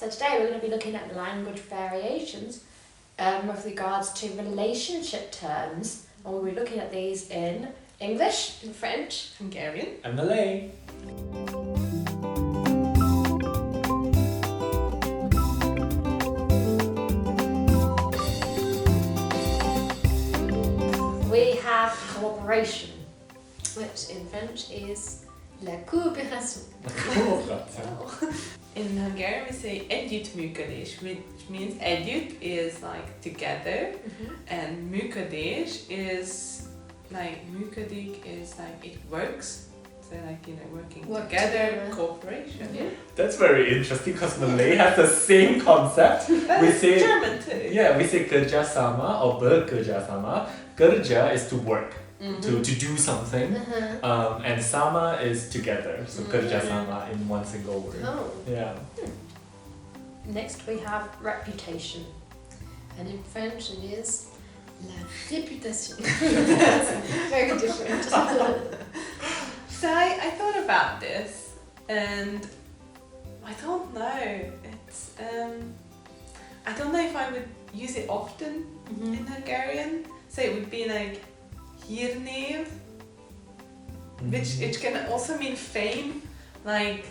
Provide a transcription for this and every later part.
So today we're going to be looking at language variations with regards to relationship terms, and we'll be looking at these in English, in French, Hungarian, and Malay. We have cooperation, which in French is la coopération. in Hungarian we say együttműködés, which means együtt is like together, and működés is like működik is like it works. So like, you know, working together, cooperation. Yeah. That's very interesting because Malay has the same concept. We say German too. Yeah, we say kerja sama or bekerja sama. Kerja is to work, to do something, and sama is together. So kerja sama in one single word. Oh. Yeah. Next we have reputation, and in French it is la réputation. Very different. So I thought about this, and I don't know. It's I don't know if I would use it often in Hungarian. So it would be like hírnév, which can also mean fame, like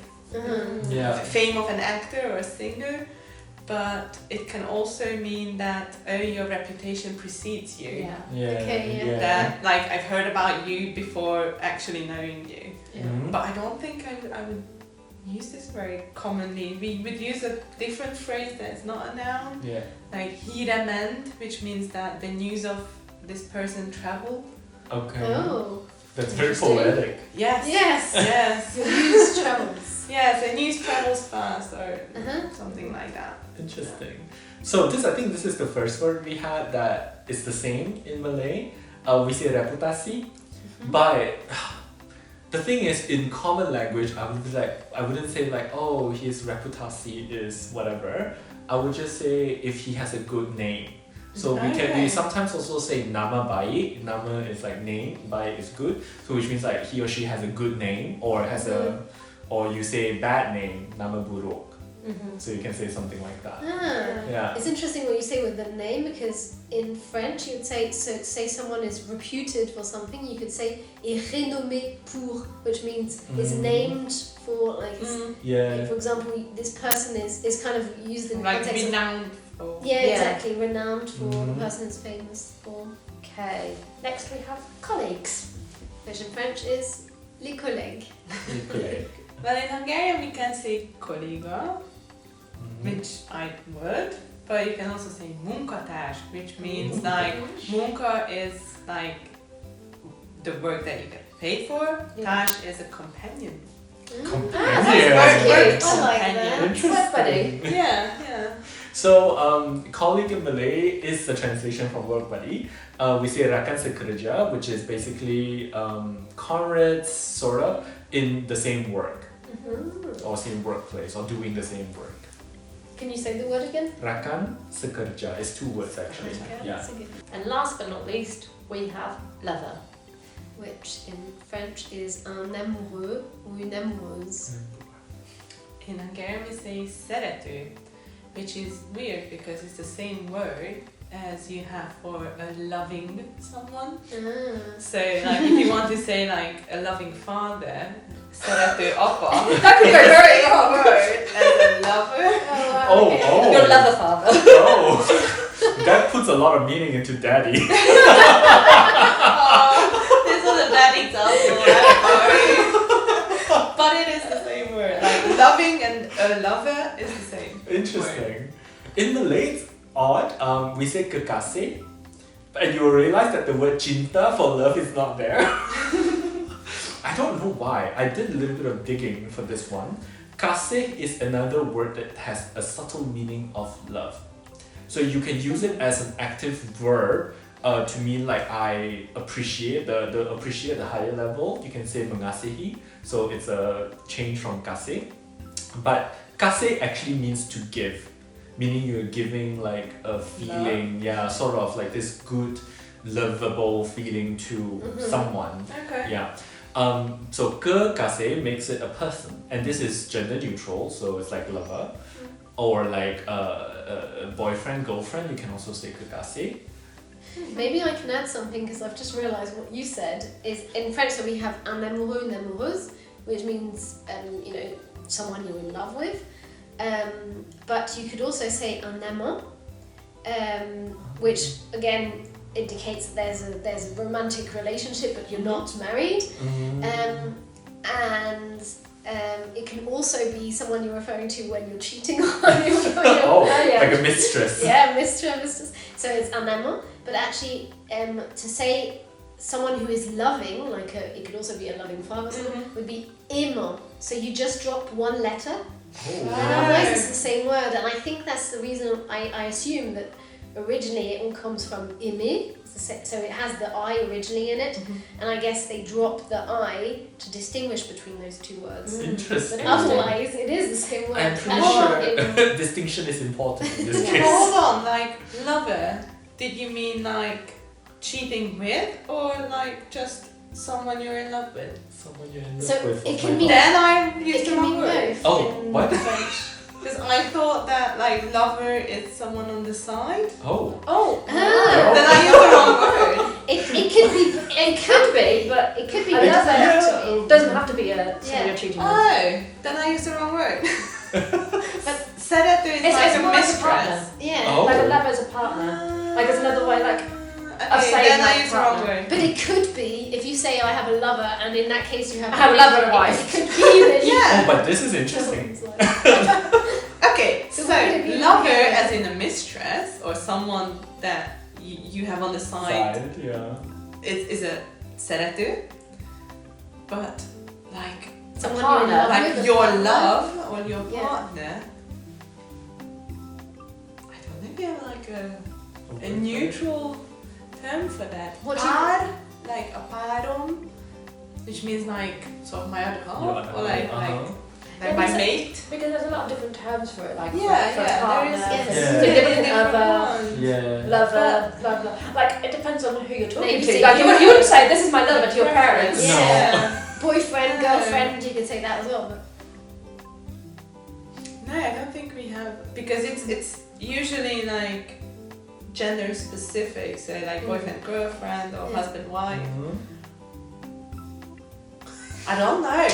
fame of an actor or a singer. But it can also mean that your reputation precedes you. That like I've heard about you before actually knowing you. But I don't think I would use this very commonly. We would use a different phrase that's not a noun. Like hírement, which means that the news of this person traveled. Okay. Oh. That's very poetic. Yes. Your news travels. Yes, the news travels fast or something like that. Interesting. So I think this is the first word we had that is the same in Malay. We say reputasi, but the thing is, in common language, I wouldn't say like, oh, his reputasi is whatever. I would just say if he has a good name. So we sometimes also say nama baik. Nama is like name, baik is good. So which means like he or she has a good name, or has or you say bad name, nama buruk. So you can say something like that. Yeah. It's interesting what you say with the name, because in French you would say, so to say someone is reputed for something, you could say est renommé pour, which means is named for, like, like, for example, this person is kind of used in the like context renowned of exactly, renowned for, the person is famous for. Okay, next we have colleagues, which in French is les collègues. Les collègues. Well, in Hungarian we can say kolléga, which I would, but you can also say munkatárs, which means like munka is like the work that you get paid for. Társ is a companion. That's very cute. I like that. Interesting. Quite funny. Yeah. So colleague in Malay is the translation from work buddy. We say rakan sekerja, which is basically comrades, sort of, in the same work or same workplace or doing the same work. Can you say the word again? Rakan sekerja is 2 words actually. And last but not least, we have lover, which in French is un amoureux ou une amoureuse. In Hungarian we say szerető, which is weird because it's the same word as you have for a loving someone. So like if you want to say like a loving father, szerető apa. That could go very wrong. As a lover. Oh. Your lover father. That puts a lot of meaning into daddy. This was a bad example, I'm sorry. But it is the same word. Like loving and a lover is the same. Interesting. Word. In Malay, it's odd. We say kekasih, and you will realize that the word cinta for love is not there. I don't know why. I did a little bit of digging for this one. Kasih is another word that has a subtle meaning of love. So you can use it as an active verb to mean like I appreciate the appreciate the higher level. You can say mengasihi. So it's a change from kasih. But kasih actually means to give, meaning you're giving like a feeling, sort of like this good, lovable feeling to someone. Okay. Yeah. So que kase makes it a person, and this is gender neutral, so it's like lover, or like boyfriend, girlfriend. You can also say que kase. Maybe I can add something because I've just realised what you said is in French. So we have un amoureux, une amoureuse, which means someone you're in love with. But you could also say un amant, which again indicates that there's a romantic relationship, but you're not married. And it can also be someone you're referring to when you're cheating on your like a mistress. Yeah, mistress. So it's un amant, but actually to say someone who is loving, like it could also be a loving father, would be aimant. So you just drop one letter, and otherwise it's the same word. And I think that's the reason I assume that originally it all comes from aimer, so it has the I originally in it, and I guess they dropped the I to distinguish between those two words. Interesting. But otherwise it is the same word. I'm pretty sure distinction is important in this case. Hold on, like lover, did you mean like cheating with, or like just someone you're in love with? Someone you're in love So with. it can be. Then I used the wrong word. What? Because I thought that like lover is someone on the side. Then I used the wrong word. It could be, but it could be Another. actually. It doesn't have to be someone you're cheating with. Oh, then I used the wrong word. But seretu is It's like a more like a mistress. partner. Yeah. Like a lover is a partner. Like it's another way, like Okay, saying then I like used the wrong partner. word. But it could be if you say I have a lover, and in that case you have. I have a lover and a wife. It could be that you. Yeah. But this is interesting. Okay, so lover as in a mistress or someone that you have on the side is a seretu, but like Someone partner, you're in love like with, your a partner. love or your partner. I don't think we have like a neutral term for that. What do you- Par, like a paron, which means like sort of my other half, or like my mate. Because there's a lot of different terms for it, like for There partner, is for yes. significant different other, ones. lover, blah blah. Like it depends on who you're talking Maybe to. say Like you you wouldn't say this is my lover to your parents. Yeah. Boyfriend, girlfriend, you could say that as well. But No, I don't think we have, because it's usually like gender specific, so like boyfriend, girlfriend, or husband, wife. I don't know.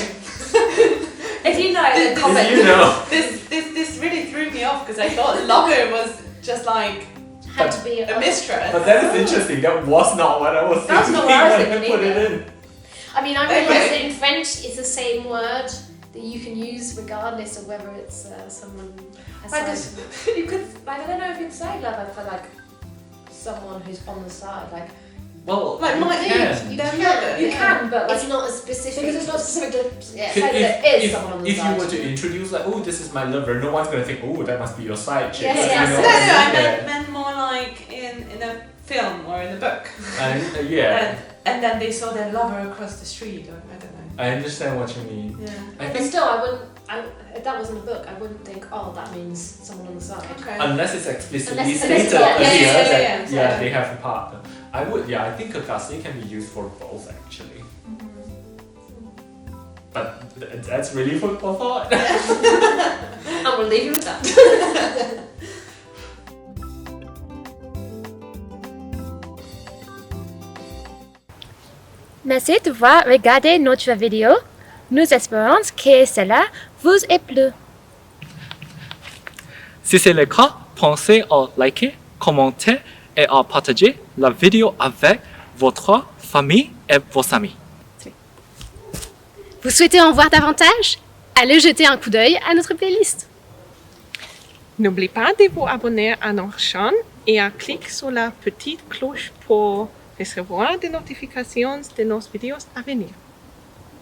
If you know, then comment. You know. This really threw me off because I thought lover was just like had to be a mistress. But that is interesting. That was not what I was thinking. That's not what I was when thinking put it either. in. I mean, I realise that in French it's the same word that you can use regardless of whether it's someone. Like you could, like I don't know if you'd say lover for like someone who's on the side, like. Well, like you my can. You their can. mother, You yeah. can, but like It's not as specific. because it's not specific to Yeah. say that it is someone on the if side. you were to introduce like, oh, this is my lover, no one's gonna think, oh, that must be your side chick. Yes, You yes. know No, what I mean? meant more like in a film or in a book. And yeah, And then they saw their lover across the street, or I don't know. I understand what you mean. Yeah. I But think still, I wouldn't. If that wasn't a book, I wouldn't think, oh, that means someone on the side. Okay. unless it's explicitly Unless it's stated explicit, here yeah, that yeah. they have a partner. I would, I think kakase can be used for both actually. But that's really food for thought. And we'll leave you with that. Merci d'avoir regardé notre vidéo. Nous espérons que cela vous ait plu. Si c'est le cas, pensez à liker, commenter et à partager la vidéo avec votre famille et vos amis. Vous souhaitez en voir davantage? Allez jeter un coup d'œil à notre playlist. N'oubliez pas de vous abonner à notre chaîne et à cliquer sur la petite cloche pour recevoir des notifications de nos vidéos à venir.